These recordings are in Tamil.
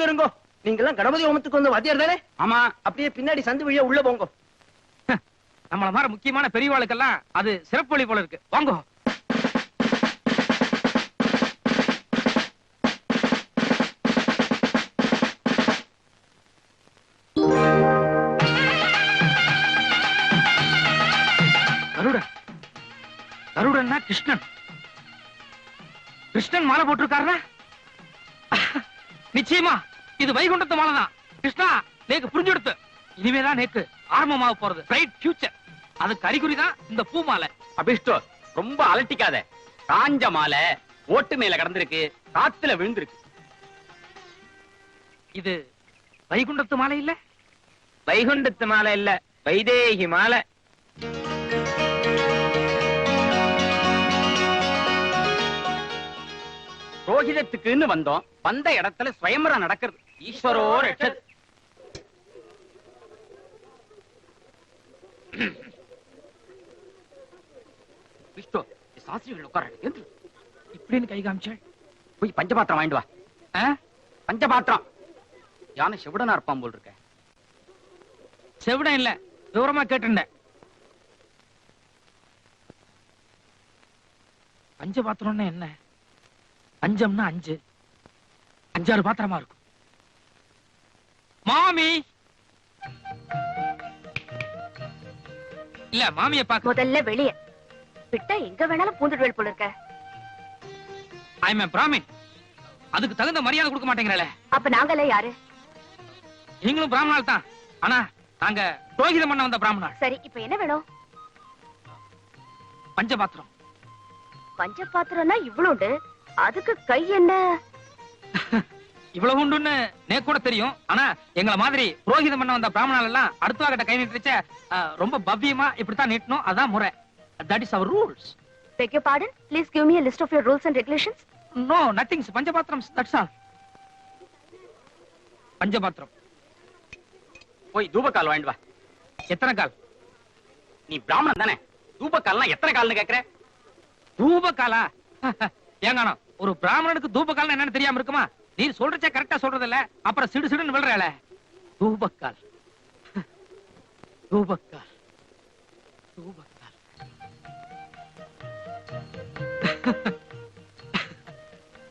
இருங்கோ, நீங்க எல்லாம் கணபதி ஹோமத்துக்கு வந்து வாத்தியார் தானே? ஆமா. அப்படியே பின்னாடி சந்து வழியா உள்ள போங்க. நம்மள மாதிரி முக்கியமான பெரியவாளுக்கெல்லாம் அது சிறப்பு வழி போல இருக்கு. வாங்கோ. கருடன். கருடன்னா கிருஷ்ணன். கிருஷ்ணன் மாலை போட்டிருக்காருன்னா நிச்சயமா இது வைகுண்டத்து மாலை தான். கிருஷ்ணா, நேக்கு புரிஞ்சுடுத்து. இனிமேதான் நேக்கு ஆரம்பமாக போறது. Bright future. அதுக்கு அறிகுறி தான் இந்த பூ மாலை. அபிஷ்டோ, ரொம்ப அலட்டிக்காத. காஞ்ச மாலை ஓட்டு மேல கடந்திருக்கு, காத்துல விழுந்திருக்கு. இது வைகுண்டத்து மாலை இல்ல? வைகுண்டத்து மாலை இல்ல, வைதேகி மாலை. ரோஹிதத்துக்குன்னு வந்தோம். வந்த இடத்துல ஸ்வயம்பரம் நடக்கிறது. ஈஸ்வரோ ரட்சத். விஷ்ணு, சாஸ்திரிகள் உட்கார. இப்படின்னு கை காமிச்சாள். போய் பஞ்சபாத்திரம் வாங்கிட்டு வா. பஞ்சபாத்திரம். யானை செவிடனா இருப்பான் போல் இருக்க. செவிடம் இல்ல, விவரமா கேட்டுண்டேன். பஞ்சபாத்திரம்னா என்ன? பஞ்சம்னா 5, 5-6 பாத்திரமா இருக்கும். மாமி இல்ல, மாமிய பாக்க. முதல்ல வெளிய விட்டா எங்க வேணாலும் பூந்துடுவேல் போல இருக்க. I am Brahmin. அதுக்கு தகுந்த மரியாதை கொடுக்க மாட்டேங்கிறல. அப்ப நாங்கெல்லாம் யாரு? நீங்களும் பிராமணால் தான். ஆனா நாங்க புரோகிதம் பண்ண வந்த பிராமணால். சரி, இப்ப என்ன வேணும்? பஞ்சபாத்திரம். பஞ்ச பாத்திரம்னா இவ்வளவுண்டு, அதுக்கு கை என்ன? இவ்வளவு உண்டுன்னு நேக்கு கூட தெரியும். ஆனா எங்களை மாதிரி புரோகிதம் பண்ண வந்த பிராமணால் எல்லாம் அடுத்தவா கிட்ட கை நீட்டுச்ச ரொம்ப பவ்யமா இப்படித்தான் நீட்டணும். அதான் முறை. That is our rules. Beg your pardon? Please give me a list of your rules and regulations. No, nothing. பஞ்சபாத்திரம், that's all. பஞ்சபாத்திரம். போய் தூபக்கால் வாங்கிட்டு வா. எத்தனை கால்? நீ பிராமணன் தானே? தூபக்கால்னா எத்தனை கால்னு கேக்குற? தூபக்காலா? ஏங்கானோ, ஒரு பிராமணனுக்கு தூபக்கால்னா என்னன்னு தெரியாம இருக்குமா? நீ சொல்றச்சே கரெக்டா சொல்றது இல்ல, அப்புறம் சிடு சிடுன்னு விழுறல. தூபக்கால், தூபக்கால், தூபக்கால்.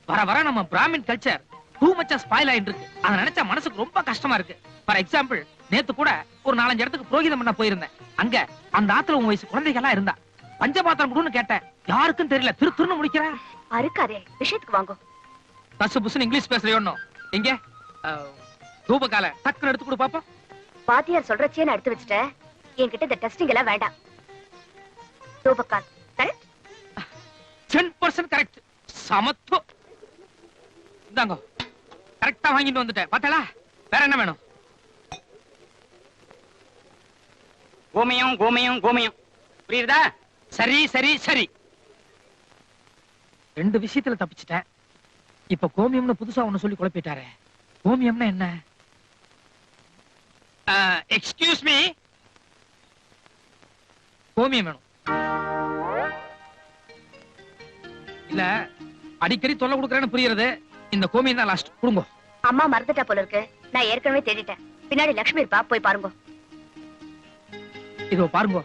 வர வர நம்ம பிராமின் கல்ச்சர் டூ மச்சா ஸ்பாயில் ஆயிட்டு இருக்கு. அதை நினைச்சா மனசுக்கு ரொம்ப கஷ்டமா இருக்கு. ஃபார் எக்ஸாம்பிள், நேத்து கூட ஒரு 4-5 இடத்துக்கு புரோகிதம் பண்ண போயிருந்தேன். அங்க அந்த ஆத்துல உன் வயசு குழந்தைகளா இருந்தா. பஞ்சபாத்திரம் கொடுன்னு கேட்டேன், யாருக்கும் தெரியல. திருன்னு முடிக்கிற. அறுக்காதே, விஷயத்துக்கு வாங்கோ. பசு புசுன்னு இங்கிலீஷ் பேசுறியோன்னு. எங்க தூபக்கால டக்குன்னு எடுத்து கொடு பாப்போம். வாத்தியார் சொல்றச்சே நான் எடுத்து வச்சுட்டேன். என்கிட்ட இந்த டெஸ்டிங் எல்லாம் வேண்டாம். தூபக்கால் கரெக்ட்? 10% கரெக்ட். சமத்து. இந்தாங்க, கரெக்டா வாங்கிட்டு வந்துட்டேன். பார்த்தா வேற என்ன வேணும்? கோமயம் கோமயம் கோமயம். புரியுதா? சரி சரி சரி. 2 விஷயத்துல தப்பிச்சிட்டேன். இப்ப கோமியம்னு புதுசா ஒண்ணு சொல்லி குழப்பிட்டாரே. கோமியம்னா என்ன? எக்ஸ்கியூஸ் மீ, கோமியம் வேணும். இல்ல, அடிக்கடி தொல்லை கொடுக்கறேன்னு புரியுறது. இந்த கோமியம் தான் லாஸ்ட். கொடுங்க. அம்மா மறந்துட்டா போல இருக்கு. நான் ஏற்கனவே தேடிட்டேன். பின்னாடி லட்சுமி இருப்பா, போய் பாருங்க. இதோ பாருங்க.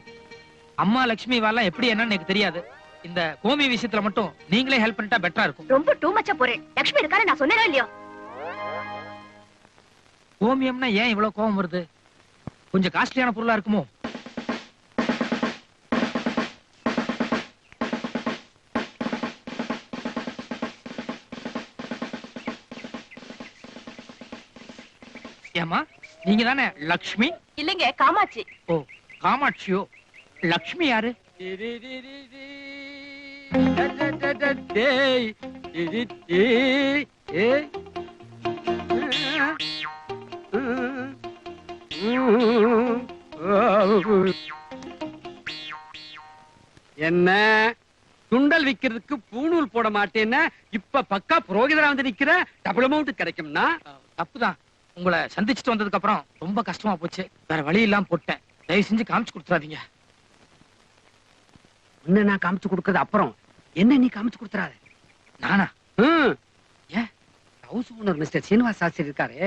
அம்மா லட்சுமி வாலாம் எப்படி என்னன்னு எனக்கு தெரியாது. இந்த கோமி விஷயத்துல மட்டும் நீங்களே ஹெல்ப் பண்ணிட்டா பெட்டரா இருக்கும். ரொம்ப டூ மச்சா போறேன். லட்சுமி இருக்காரு, நான் சொன்னேனா இல்லையோ? கோமியம்னா ஏன் இவ்வளவு கோபம் வருது? கொஞ்சம் காஸ்ட்லியான பொருளா இருக்குமோ? ஏமா, நீங்க தானே லக்ஷ்மி? இல்லங்க, காமாட்சி. ஓ, காமாட்சியோ. லக்ஷ்மி யாரு? என்ன சுண்டல் விக்கிறதுக்கு பூணூல் போட மாட்டேன்னா இப்ப பக்கா புரோகிதரா வந்து நிக்கிற. டபுள் அமௌண்ட் கிடைக்கும்னா? தப்புதான். உங்களை சந்திச்சுட்டு வந்ததுக்கு அப்புறம் ரொம்ப கஷ்டமா போச்சு. வேற வழி இல்லாம போட்டேன். தயவு செஞ்சு காமிச்சு கொடுத்துறாதீங்க. உன்னை நான் காமிச்சு கொடுக்கறது அப்புறம், என்ன நீ காமிச்சு கொடுத்துறாத. நானா? ஏன், house owner mister Srinivas Shastri இருக்காரு,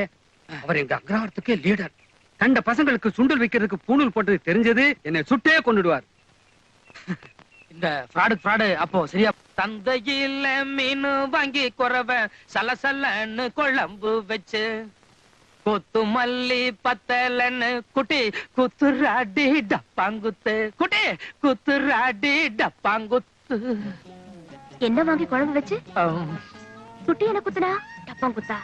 அவர் எங்க அக்ரஹாரத்துக்கே லீடர். கண்ட பசங்களுக்கு சுண்டல் வைக்கிறதுக்கு பூணூல் போட்டது தெரிஞ்சது என்னை சுட்டே கொண்டுடுவார். இந்த ஃப்ராடு அப்போ சரியா? தந்தையில மீன் வாங்கி குறவ சலசலன்னு குழம்பு வச்சு கொத்து மல்லி பத்தலன்னு குட்டி குத்துராடி டப்பாங்குத்து, குட்டி குத்துராடி டப்பாங்குத்து. என்ன வாங்கி குழம்பு வச்சு குட்டி என்ன குத்துனா? டப்பாங்குத்தா?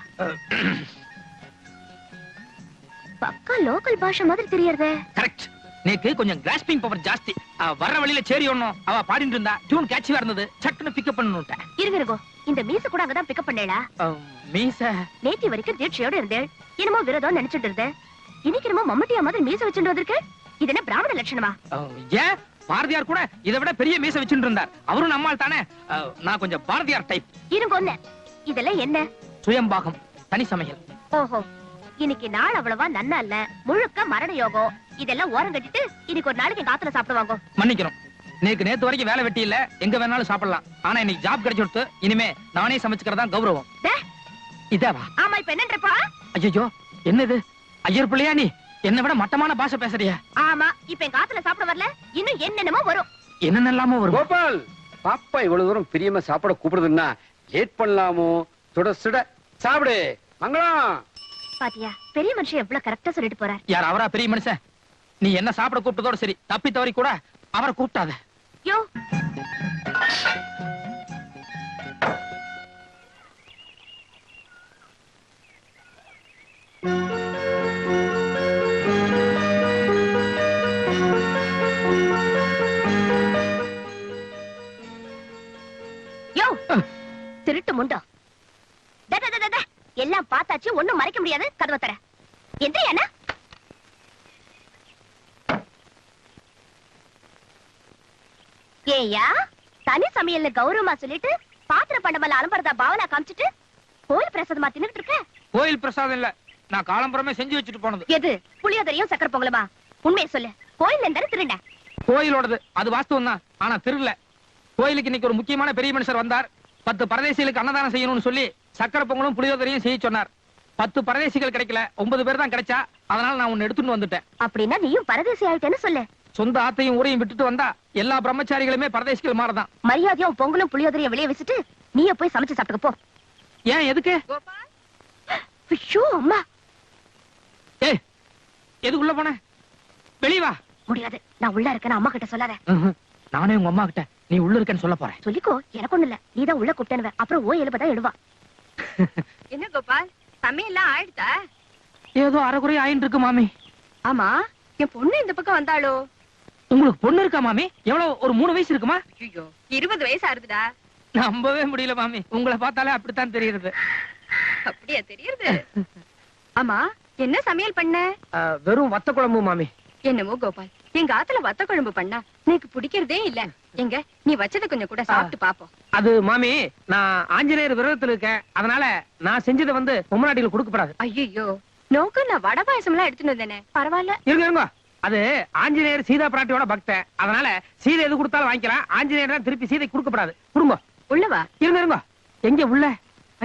பக்கா லோக்கல் பாஷை மாதிரி தெரியறதே. கரெக்ட். நேக்கு கொஞ்சம் கிராஸ்பிங் பவர் ஜாஸ்தி. வர்ற வழியில சேரி ஒண்ணும் அவ பாடிட்டு இருந்தா டியூன் கேட்சியா இருந்தது, சட்டுன்னு பிக்கப் பண்ணனுட்டேன். இருங்க, இந்த மீச கூட அங்கதான் பிக்கப் பண்ணேளா? மீச நேத்தி வரைக்கும் தீட்சையோட இருந்தேன், என்னமோ விரதம் நினைச்சிட்டு இருந்தேன். இன்னைக்கு என்னமோ மம்மட்டியா மாதிரி மீச வச்சுட்டு வந்திருக்கு. இது என்ன பிராமண லட்சணமா? ஏன், பாரதியார் கூட இதை விட பெரிய மீச வச்சுட்டு இருந்தார். அவரும் நம்மால் தானே. நான் கொஞ்சம் பாரதியார் டைப். இருங்க ஒண்ணு, இதெல்லாம் என்ன? சுயம்பாகம், தனி சமையல். ஓஹோ, இன்னைக்கு நாள் அவ்வளவா நன்னா இல்ல, முழுக்க மரண யோகம். இதெல்லாம் ஓரம் கட்டிட்டு இன்னைக்கு ஒரு நாளைக்கு காத்துல சாப்பிடுவாங்க. மன்னிக்கிறோம், நேத்து வரைக்கும் வேலை வெட்டி இல்ல, எங்க வேணாலும் சாப்பிடலாம். ஆனா இன்னைக்கு ஜாப் கிடைச்சு கொடுத்து இனிமே நானே சமைச்சுக்கிறதா கௌரவம். இதாவா? ஆமா, இப்ப என்னன்றப்பா? ஐயோ, என்னது ஐயர் பிள்ளையா நீ? என்ன விட மட்டமான பாஷை பேசுறியா? ஆமா, இப்ப என் காத்துல சாப்பிட வரல, இன்னும் என்னென்னமோ வரும். என்னென்னலாமோ வரும். கோபால், பாப்பா இவ்வளவு தூரம் பிரியமா சாப்பிட கூப்பிடுதுன்னா லேட் பண்ணலாமோ? சுட சுட சாப்பிடு. மங்களம். பாத்தியா, பெரிய மனுஷன் எவ்வளவு கரெக்டா சொல்லிட்டு போறார். யார் அவரா பெரிய மனுஷன்? நீ என்ன சாப்பிட கூப்பிட்டதோட சரி, தப்பி தவறி கூட அவரை கூப்பிட்டாத. யோ, யோ, திருட்டு முண்டோ. எல்லாம் பார்த்தாச்சு, ஒண்ணும் மறைக்க முடியாது. கதவை தர. எந்திரியா? ஏயா, தனி சமையல்னு கௌரவமா சொல்லிட்டு பாத்திர பண்டமல்ல அலம்பரதா பாவனா காமிச்சிட்டு கோயில் பிரசாதமா தின்னுட்டு இருக்க. கோயில் பிரசாதம் இல்ல, நான் காலம்பரமே செஞ்சு வச்சுட்டு போனது. எது? புளியோதரையும் சக்கர பொங்கலுமா? உண்மையை சொல்லு, கோயில் இருந்தாரு திருண்ட. கோயிலோடது, அது வாஸ்தவம் தான். ஆனா திருடல. கோயிலுக்கு இன்னைக்கு ஒரு முக்கியமான பெரிய மனுஷர் வந்தார். 10 பரதேசிகளுக்கு அன்னதானம் செய்யணும்னு சொல்லி சக்கர பொங்கலும் புளியோதரையும் செய்ய சொன்னார். 10 பரதேசிகள் கிடைக்கல, 9 பேர் தான் கிடைச்சா. அதனால நான் உன்னை எடுத்துட்டு வந்துட்டேன். அப்படின்னா நீயும் பரதேசி ஆயிட்டேன்னு சொல்லு. சொந்த ஆத்தையும் ஊரையும் விட்டுட்டு வந்தா எல்லா பிரம்மச்சாரிகளுமே பரதேசிகள் மாறதான். மரியாதையும் பொங்கலும் புளியோதரையும் வெளியே வச்சுட்டு நீயே போய் சமைச்சு சாப்பிட்டுக்க போ. ஏன், எதுக்கு? ஐயோ அம்மா. ஏய், எதுக்குள்ள போன? வெளிய வா. முடியாது, நான் உள்ள இருக்கேன். அம்மா கிட்ட சொல்லாத. நானே உங்க அம்மா கிட்ட நீ உள்ள இருக்கேன்னு சொல்ல போறேன். சொல்லிக்கோ, எனக்கு ஒண்ணு இல்ல. நீதான் உள்ள கூப்பிட்டேன்னு அப்புறம் ஓ எழுபதான் எழுவா. என்ன கோபால், சமையல்லாம் ஆயிடுதா? ஏதோ அரைக்குறை ஆயின்னு இருக்கு மாமி. ஆமா, என் பொண்ணு இந்த பக்கம் வந்தாளோ? உங்களுக்கு பொண்ணு இருக்கா மாமி? எவ்வளவு, ஒரு 3 வயசு இருக்குமா? ஐயோ, 20 வயசு ஆறுதுடா. நம்பவே முடியல மாமி, உங்களை பார்த்தாலே அப்படித்தான் தெரியுது. அப்படியா தெரியுது? ஆமா, என்ன சமையல் பண்ண? வெறும் வத்த குழம்பு மாமி. என்னமோ கோபால், எங்க ஆத்துல வத்த குழம்பு பண்ணா எனக்கு பிடிக்கிறதே இல்ல. எங்க நீ வச்சத கொஞ்சம் கூட சாப்பிட்டு பாப்போம். அது மாமி, நான் ஆஞ்சநேயர் விரதத்துல இருக்கேன். அதனால நான் செஞ்சதை பொம்மநாட்டிகள் கொடுக்கப்படாது. ஐயோ, நோக்கு நான் வடை பாயசம் எல்லாம் எடுத்துட்டு வந்தேனே. பரவாயில்ல. இருங்க, அது ஆஞ்சநேயர் சீதா பிராட்டியோட பக்தன். அதனால சீதை எது கொடுத்தாலும் வாங்கிக்கலாம். ஆஞ்சநேயர் தான் திருப்பி சீதை கொடுக்கப்படாது. கொடுங்க. உள்ளவா? இருங்க. எங்க உள்ள?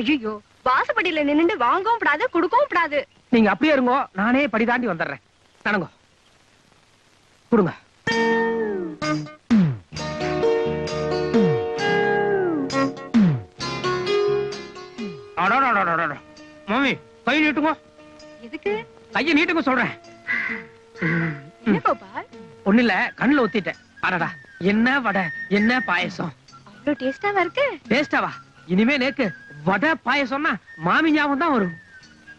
ஐயோ, வாசப்படியில நின்னுட்டு வாங்கவும் கூடாது, கொடுக்கவும் கூடாது. நீங்க அப்படியே இருங்கோ, நானே படி தாண்டி வந்துடுறேன். நடங்கோ, கொடுங்க. மாமி, கை நீட்டுங்க. எதுக்கு? கையை நீட்டுங்க சொல்றேன். என்ன கோபால்? ஒண்ணு இல்ல, கண்ணுல ஒத்திட்டேன். அடடா, என்ன வடை, என்ன பாயசம். அவ்வளவு டேஸ்டாவா இருக்கு? டேஸ்டாவா? இனிமே நேக்கு வடை பாயசம்னா மாமி ஞாபகம் தான் வரும்.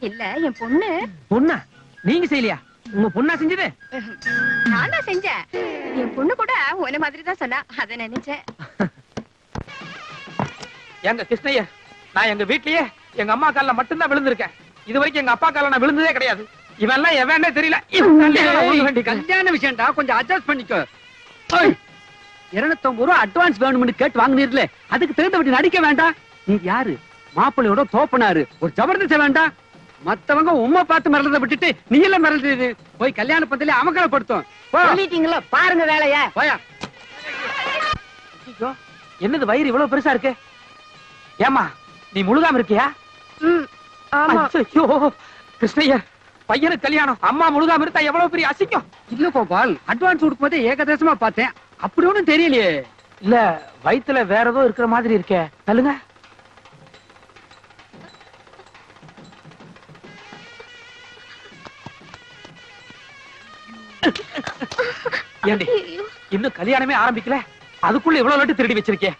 இல்ல, என் பொண்ணு. பொண்ணா? நீங்க செய்யலையா? உங்க பொண்ணா செஞ்சது? நான் தான் செஞ்சேன். என் பொண்ணு கூட உன்ன மாதிரி தான் சொன்னா, அத நினைச்சேன். எங்க கிருஷ்ணய்யா, நான் எங்க வீட்லயே எங்க அம்மா கால்ல மட்டும்தான் விழுந்திருக்கேன். இது வரைக்கும் எங்க அப்பா கால்ல நான் விழுந்ததே கிடையாது. இவெல்லாம் எவனே தெரியல. கல்யாண விஷயம்டா, கொஞ்சம் அட்ஜஸ்ட் பண்ணிக்கோ. 250 ரூபா அட்வான்ஸ் வேணும்னு கேட்டு வாங்கினீர்ல, அதுக்கு தகுந்த விட்டு நடிக்க வேண்டாம். நீ யாரு? மாப்பிள்ளையோட தோப்பனாரு, ஒரு ஜபர்தஸ்த வேண்டாம். மத்தவங்க உம்மை பார்த்து மிரளத விட்டுட்டு நீ எல்லாம் மிரளுது. போய் கல்யாண பந்தலே அமக்கலப்படுத்தும். போ. சொல்லிட்டீங்களா, பாருங்க வேலைய. போயா. ஐயோ, என்னது வயிறு இவ்வளவு பெருசா இருக்கு? ஏமா நீ முழுகாம இருக்கியா? ஐயோ கிருஷ்ணய்யர், பையனுக்கு கல்யாணம், அம்மா முழுகாம இருந்தா எவ்வளவு பெரிய அசிங்கம். இல்ல கோபால், அட்வான்ஸ் கொடுக்கும் போதே ஏகதேசமா பார்த்தேன். அப்படி ஒண்ணும் தெரியலையே. இல்ல வயித்துல வேற ஏதோ இருக்கிற மாதிரி இருக்கே. தள்ளுங்க. ஏண்டி இன்னும் கல்யாணமே ஆரம்பிக்கல, அதுக்குள்ள இவ்வளவு லட்டு திருடி வச்சிருக்கே.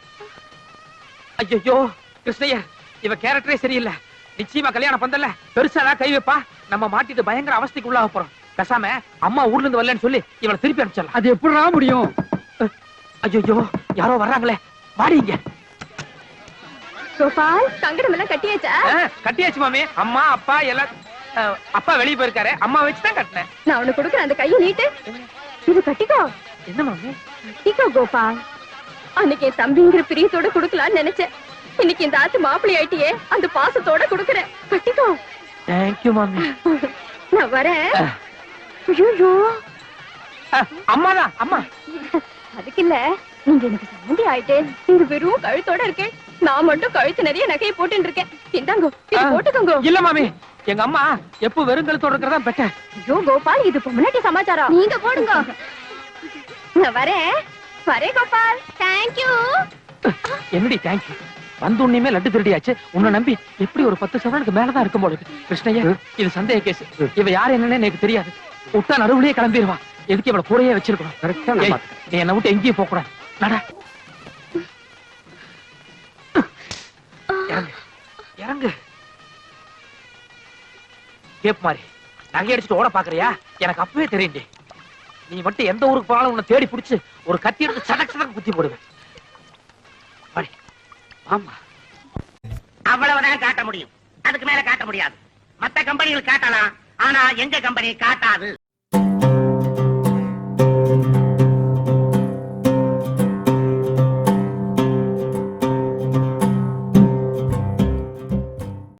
ஐயோ கிருஷ்ணய்யர், இவ கேரக்டரே சரியில்லை. நிச்சயமா கல்யாணம் பந்தல்ல பெருசா கை வைப்பா. நம்ம மாட்டிட்டு பயங்கர அவஸ்தைக்கு உள்ளாக போறோம். பேசாம அம்மா ஊர்ல இருந்து வரலன்னு சொல்லி இவளை திருப்பி அனுப்பிச்சிடலாம். அது எப்படிடா முடியும்? ஐயோ யாரோ வர்றாங்களே, வாடிங்க. கோபால், சங்கடம் எல்லாம் கட்டியாச்சா? கட்டியாச்சு மாமி. அம்மா அப்பா எல்லாம் அப்பா வெளியே போயிருக்காரு, அம்மா வச்சுதான் கட்டினேன். நான் உனக்கு கொடுக்குறேன், அந்த கையை நீட்டு. இது கட்டிக்கோ. என்ன மாமி? கட்டிக்கோ கோபால். அன்னைக்கு என் தம்பிங்கிற பிரியத்தோட கொடுக்கலான்னு நினைச்சேன். இன்னைக்கு இந்த ஆத்து மாப்பிள்ளை ஆயிட்டியே, அந்த பாசத்தோட கொடுக்குறேன். கட்டிக்கோ. தேங்க்யூ மாமி. நான் வரேன். ஐயோ, அம்மாதான் அம்மா. அதுக்கு இல்ல, நீங்க எனக்கு சம்மந்தி ஆயிட்டே. நீங்க வெறும் கழுத்தோட இருக்கேன், நான் மட்டும் கழுத்து நிறைய நகையை போட்டுட்டு இருக்கேன். இந்தாங்கோ, இது போட்டுக்கோங்க. இல்ல மாமி, எங்க அம்மா எப்ப வெறுங்கலத்தோட இருக்கிறதா பெட்டர். ஐயோ கோபால், இது பொம்மநாட்டி சமாச்சாரம். நீங்க போடுங்க. நான் வரேன். வரேன் கோபால். தேங்க்யூ. என்னடி தேங்க்யூ? வந்து உன்னையுமே லட்டு திருடியாச்சு. உன்னை நம்பி எப்படி ஒரு 10 சவரனுக்கு மேலதான் இருக்கும் போல இருக்கு. கிருஷ்ணய்யா, இது சந்தேக கேஸ். இவ யாரு என்னன்னு எனக்கு தெரியாது. விட்டா நடுவுலயே கிளம்பிடுவா. எதுக்கு இவளை கூடயே வச்சிருக்கணும்? கரெக்டா நான் ஏய், பாத்துக்கிறேன். நீ என்னை விட்டு எங்கேயும் போக கூடாது. நட. இறங்கு இறங்கு. கேப் மாதிரி நகை அடிச்சுட்டு ஓட பாக்குறியா? எனக்கு அப்பவே தெரியும்டி. நீ மட்டும் எந்த ஊருக்கு போனாலும் உன்னை தேடி பிடிச்சு ஒரு கத்தி எடுத்து சடக் சடக் குத்தி போடுவேன். வாடி. ஆமா, அவ்வளவுதான் காட்ட முடியும், அதுக்கு மேல காட்ட முடியாது. மத்த கம்பெனிகள் காட்டலாம், ஆனா எங்க கம்பெனி காட்டாது.